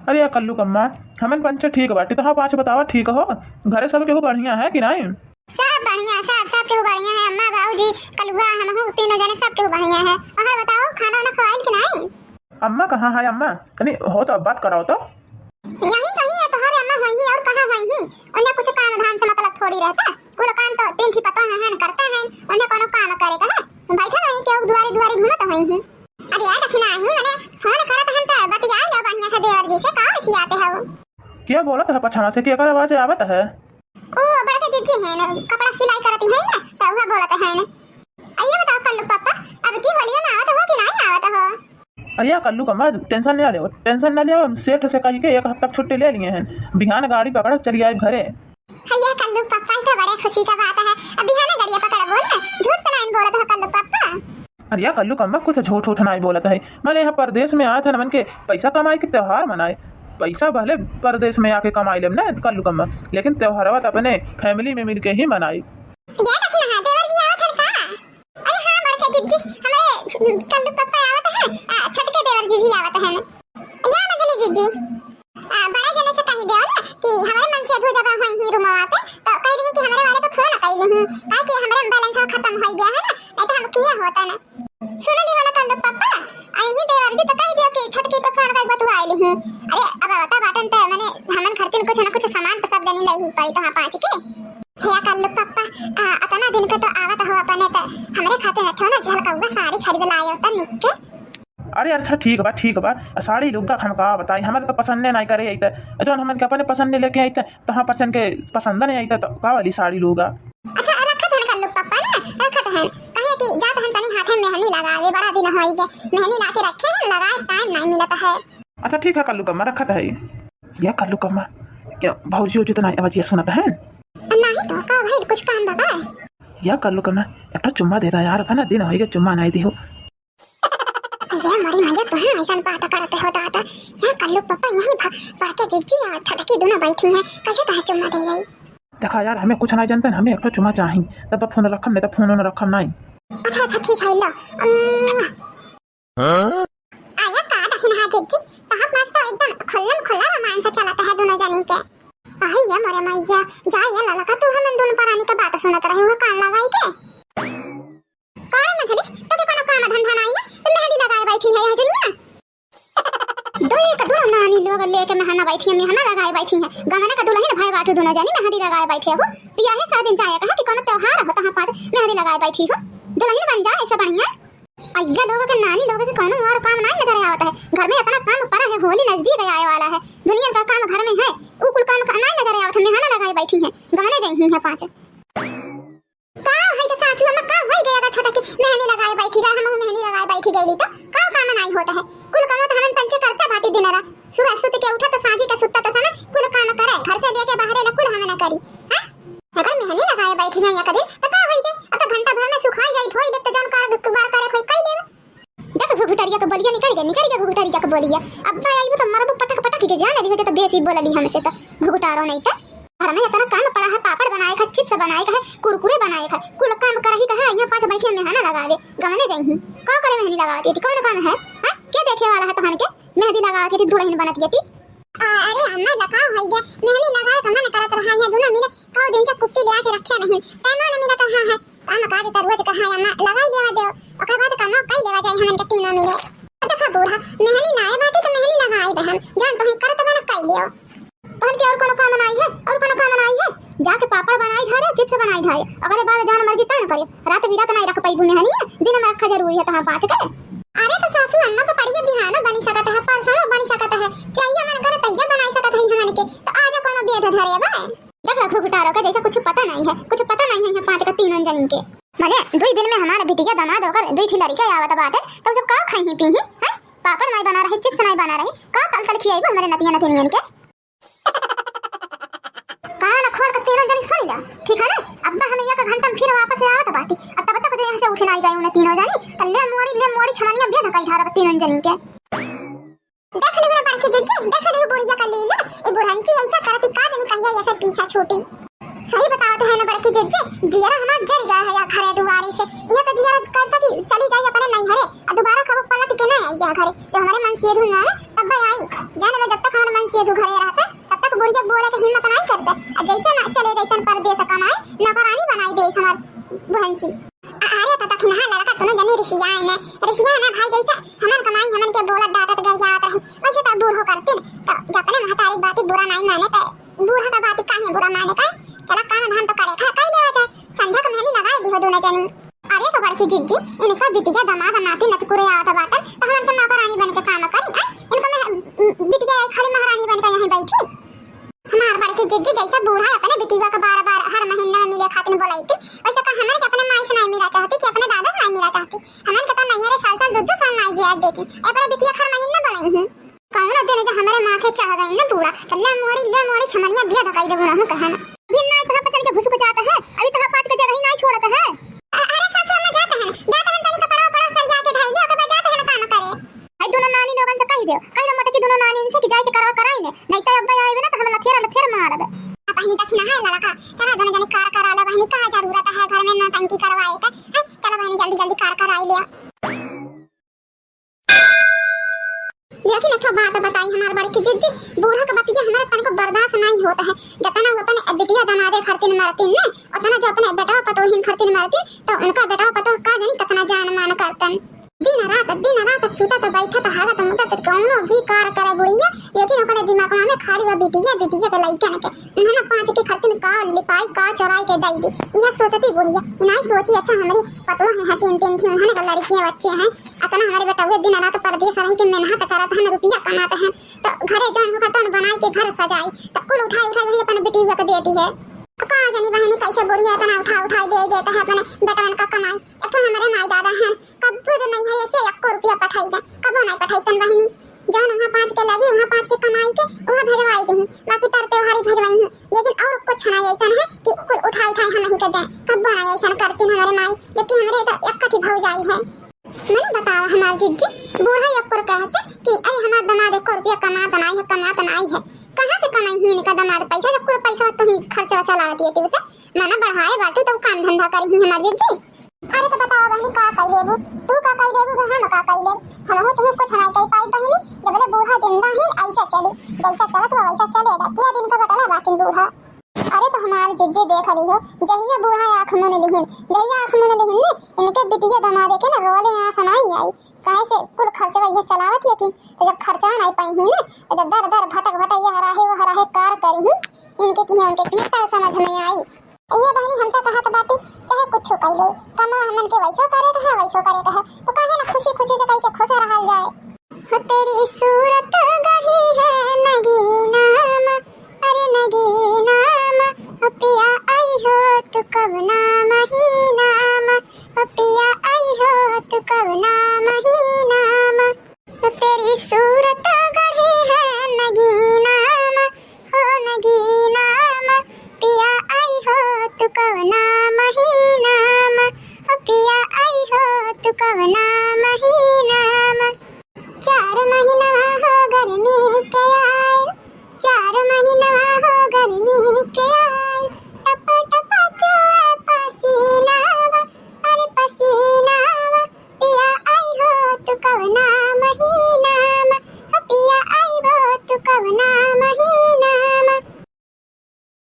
अरे या कल्लू कम्मा हमन पंच ठीक बाटी तहाँ पाँच बतावा ठीक हो घरे सब केहू बढ़िया है कि नहीं? सब बढ़िया सब केहू बढ़िया है। अम्मा भाऊजी कलुआ हम तीनों जने सब केहू बढ़िया है। और बताओ खाना वाना खवाइल कि नहीं? अम्मा कहाँ है अम्मा? तनी हो तो बात कराओ तो। यहीं कहीं है तुम्हारे अम्मा होई और कहाँ होई? उन्हें कुछ काम धाम से मतलब थोड़ी रहता। कुल काम तो तीन थी पता है करता है। उन्हें कोनो काम करेगा है बैठा नहीं के दुआरे दुआरे घूमत होई। अरे यार रखना ही मैंने फोन करत हन त बतिया जा बढ़िया से देवर जी से का ऐसी आते हो? क्या बोलत है पछाना से क्या आवाज आवत है? ओ बड़के जीजी है ना कपड़ा सिलाई करती है ना तो वह बोलत है ना। आइए बताओ कल्लू पापा अब की होलिया में आवत हो कि नहीं आवत हो? अरे कल्लू कम्मा टेंशन नहीं ले टेंशन न लियो सेठ से कही के एक हफ्ता छुट्टी ले लिए हैं बिहान गाड़ी पकड़ चली आए घरे। भैया कल्लू पापा तो बड़े खुशी का बात है अब बिहान गाड़ी पकड़ बोल झूठ तो नहीं बोलत हो कल्लू पापा। अरे कल्लू कम्मा कुछ झूठ उठ नहीं बोलता है। मैंने यहाँ परदेश में आया था न मन के पैसा कमाए के त्योहार मनाए पैसा भले परदेश में आके कमाई ले ना कल्लू कम्मा लेकिन त्योहार अपने फैमिली में मिल के ही मनाई। कल्लू पापा आवत है छटके देवर जी भी आवत है या मजली जीजी बड़ा जने से कह दे ना कि हमारे मन से धो जगह होई ही रूम पे तो कह रही कि हमारे वाले को फोन कई नहीं काहे कि हमारे बैलेंस खत्म हो गया है ना नहीं तो हम किया होता ना। सुन ली वाला कल्लू पापा आई ही देवर जी तो कह दियो कि छटके पे फोन कई बतवा आइली ही। अरे अब बता बाटन तो मैंने हमन खर्चे में कुछ ना कुछ सामान तो सब जनी लई ही पाई तो हां पांच के हे कल्लू पापा अपना दिन पे तो आवत हो अपने तो हमरे खाते है थो ना झलका साड़ी खरीद लायो त निक। अरे अच्छा ठीक बा साड़ी लुग्गा हमका बताई हमारे तो पसंद नहीं करे आई जो हमन के अपने पसंद नहीं लेके आई तो हाँ पसंद के पसंद नहीं आई तो का वाली साड़ी लूगा। अच्छा रखत है कल्लू पापा ना रखत है कहे कि जात हम तनी हाथे मेहंदी लगावे बड़ा दिन होई के मेहंदी लाके रखे लगाए टाइम नहीं मिलता है। अच्छा ठीक है कल्लू कम्मा रखत है या कल्लू कम्मा क्या भौजी उजी तो नहीं आवाज ये सुनत है नहीं तो का भाई कुछ काम बता या कल्लू कम्मा एक चुम्मा दे दा यार था ना दिन होई के चुम्मा नहीं दी हो। ये मरी मैया तो है ऐसा बात करते हो दादा ये कल्लू पापा यही बाके जीजी आ छटकी दोनों बैठी हैं कैसे कहे चुम्मा दे गई? देखा यार हमें कुछ नहीं जानते हमें एक चुम्मा चाहिए तब फोन रखम नहीं तो फोन न रखम नहीं। अच्छा ठीक है लो आया का दखिन हा जीजी तो हम मस्त एकदम खुला रोमांस चलाता है दोनों जनी के। आई ये मरे मैया जा ये ललका तू हम दोनों परानी का बात सुनत रहे हो कान लगाई के का मछली तो के कोनो काम धंधा नहीं है तो मेहंदी लगाए बैठी है यह जनिया दो एक दो नानी लोग लेके मेहंदी बैठी है मेहंदी लगाए बैठी है गहना का दुल्हन भाई बाटू दोनों जानी मेहंदी लगाए बैठे हो पिया है 7 दिन जाए कहा कि कोनो त्योहार हो तहां पास मेहंदी लगाए बैठी हो दुल्हन बन जा ऐसा बढ़िया। अय्या लोगों के नानी लोगों के कोनो और काम नहीं नजर आवता है घर में इतना काम पड़ा है होली नजदीक आए वाला है दुनिया का काम घर में है उ कुल काम नहीं नजर आवता मेहंदी लगाए बैठी है गहने जई है 5 का है तो सासू में का होई गया छोटा की मेहंदी लगाए बैठी गई हम मेहंदी लगाए बैठी गई तो का काम नहीं होता है कुल काम तो हम पंचे करता बाटी दिन रात सुबह सुत के उठा तो साजी के सुत्ता तो सना कुल काम करे घर से लेके बाहर न कुल हम न करी हां अगर मेहंदी लगाए बैठी नहीं या कदे तो का होई गए अब तो घंटा भर में सुखाई जाई धोई दे तो जान कार बार करे कोई कई देवे देख घुघुटरिया के बोलिया निकल गया घुघुटरिया के बोलिया अब ना आई तो मरब पटक के जाने दी हो तो बेसी बोलली हमसे तो घुघुटारो नहीं तो घर में इतना काम पड़ा है पापड़ बनाए का चिप्स बनाए का है कुरकुरे बनाए का कुल काम कर ही कहा यहां 5 बैठे मेहंदी लगावे गहने जाई का करे मेहंदी लगाती थी कौन काम है हां क्या देखे वाला है तहन के मेहंदी लगाती थी दुल्हन बनत गई थी। अरे अम्मा लगा होई गया मेहंदी लगाए का मन करत रहा है दोनों मिले कौ दिन से कुप्पी ले आके रखे नहीं टाइम न मिलता है काम काज तो रोज कहा अम्मा लगाई देवा दे ओकर बाद काम कई देवा जाए हमन के तीनों मिले देखा बूढ़ा मेहंदी लाए बाकी तो मेहंदी लगाई दे हम जान तो ही करत बना कई देओ तहन के और कोनो काम नहीं है और कोनो काम नहीं है जाके पापड़ बनाई धारे चिप्स बनाई धारे अगले बाद जान मर्जी तन करे रात बिरात नहीं रख पाई भूमि है दिन में रखा जरूरी है तहां 5 के। अरे तो सासू अम्मा को पड़िए बिहान बनी सकत है परसों बनी सकत है चाहिए मन करे तैया बनाई सकत है हमन के तो आजा कोनो बेद धरे बा देख रखो घुटारो का जैसा कुछ पता नहीं है यहाँ 5 का तीनों जनी के माने 2 दिन में हमारा बिटिया दामाद होकर 2 थी लड़का आवत बाटे तो सब का खाई पी हैं पापड़ नहीं बना रहे चिप्स नहीं बना रहे का तल खियाइबो हमारे नतिया नतिनियन के कान खोल के तीनों जनी सुन ले ठीक है ना अब हम एक घंटा में फिर वापस आवत बाटी अब तब तक यहां से उठ नहीं गई उन तीनों जनी तो ले मोड़ी छमानिया बेद कई धारा तीनों जनी के देख ले मेरा बाकी देख ले बुढ़िया का लीला ए बुढ़ंची ऐसा करती का जनी कहिया ऐसे पीछा छोटी सही बताते हैं ना बड़की जज्जे जियारा हमार जर गया है या घरे दुआरी से ये तो जियारा कहता कि चली जाई अपने नहीं हरे और दोबारा कब पलट के ना आई जा घरे जो हमारे मन से धुना है तब आई जाने में जब तक हमारे मन तू घरे रहता तब तक बुढ़िया बोले के हिम्मत नहीं करते और जैसे ना चले जैतन परदेस कमाए नौकरानी बनाई दे हमार बुढ़ंची अरे तो तखिन हां लड़का तूने जानी ऋषिया ने भाई जैसा हमन कमाई हमन के बोलत डाटत घर जात रही वैसे तो बूढ़ो करते तो जपने महतारी बात बुरा नहीं माने तो बूढ़ा का बात काहे बुरा माने का चला काम धाम तो करे खा कई लेवा जाए संध्या का मेहंदी लगाई दी हो दोनों जनी अरे तो बड़की जिज्जी इनका बिटिया दामाद नाती नतकुरे आवत बाटन तो हमन के नौकरानी बन के काम करी इनका बिटिया खाली महारानी बन के यहीं बैठी हमार बड़की जिज्जी जैसा बूढ़ा अपने बिटिया का बार-बार हर महीने में मिले खातिर बोलाईते वैसे का हमन के अपने माई से नहीं मिला चाहती कि अपने दादा से नहीं मिला चाहती हमन के तो नहीं रे साल-साल 2-2 साल नहीं जिया देती अपने बिटिया हर महीने बोलाई हूं कौन दिन जो हमारे मां के चढ़ गई ना पूरा तो ले मोड़ी छमनिया बिया धकाई दे बुना कहना भी ना इतना पता के घुस को जाता है अभी तो 5 के जगह ही नहीं छोड़ता है अरे सासू में जाते हैं तनी का पड़ा सरिया के धाई दे ओके जाते हैं काम करे भाई दोनों नानी लोगन से कह दे मोटे की दोनों नानी इनसे कि जाके करवा कराई ने नहीं तो अब आए ना तो हम लथेर मारब बहनी दखिना है लड़का चला दोनों जनी कार करा लो बहनी का जरूरत है घर में नौटंकी करवाए का चलो बहनी जल्दी कार कराई लिया लेकिन अच्छा बात बताई हमारे बड़की जिज्जी बूढ़ा का बतिया हमारे तन को बर्दाश्त नहीं होता है जतना वो अपने बिटिया दमादे खर्तिन मरतिन ना उतना जो अपने बेटा पतोहिन खर्तिन मरतिन तो उनका बेटा पतो का जानी कितना जान मान करतन दिन रात सुता तो बैठा तो हालत मुदा तो कौनो भी कार करे बुढ़िया लेकिन ओकरे दिमाग में खाली वो बिटिया के लइकन के उन्होंने 5 के खर्तिन का लिपाई का चौराई के दई दी यह सोचती बुढ़िया इना सोची अच्छा हमारी पतो है 3 थी उन्होंने लड़कियां बच्चे हैं अपना हमारे बेटा वो दिन रात परदेस रह के मेहनत करत हैं रुपया कमाते हैं तो घरे जान होगा तन बनाई के घर सजाई तो कुल उठाई वही अपने बिटिया को देती है का जानी बहनी कैसे बुढ़िया इतना उठा दे देता है अपने बेटवन का कमाई एक तो हमारे माई दादा हैं कब जो नहीं है ऐसे 1 रुपया पठाई दे कब नहीं पठाई तन बहनी जान वहां 5 के लगी वहां 5 के कमाई के वहां भेजवाई दी बाकी तर त्योहारी भेजवाई है लेकिन और कुछ नहीं ऐसा है कि कुल उठा हम नहीं कर दे कब नहीं ऐसा करते हमारे माई जबकि हमारे तो एक कठी भौजाई है मैंने बताया हमारी जिज्जी बूढ़ा एक पर कहते कि अरे हमारा दामाद 1 रुपया कमा बनाई है कहां से कमाई ही इनका दामाद पैसा जब पूरा पैसा तो ही खर्चा चला देती है तो माना बढ़ाए बाटे तो काम धंधा करी ही हमारी जिज्जी अरे तो बताओ बहनी का कई लेबू तू का कई लेबू हम का कई लेब हम तुम कुछ नहीं कई पाई बहनी जब बोले बूढ़ा जिंदा है ऐसा चले जैसा चलत वैसा चलेगा क्या दिन का बटला बाकी बूढ़ा अरे तो हमारी जिज्जी देख रही हो जहिया बूढ़ा आंख मुन लिहिन ने इनके बिटिया दमादे के ना रोले आंख नहीं आई काहे से कुल खर्चा ये चलावत है कि तो जब खर्चा नहीं पाई है ना तो दर भटक ये हराहे कार करी हूं इनके की उनके कितना समझ में आई ये बहनी हम तो कहत बाटी चाहे कुछ कर ले कमा हमन के वैसो करे कहे तो काहे ना खुशी से कह के खुश रहल जाए हो तेरी सूरत गढ़ी है नगीना अरे नगीना पिया आई हो तू कब ना महीना पिया आई हो तू कब ना महीना तेरी सूरत गढ़ी है नगीना हो नगीना पिया आई हो तू कब ना महीना पिया आई हो तू कब ना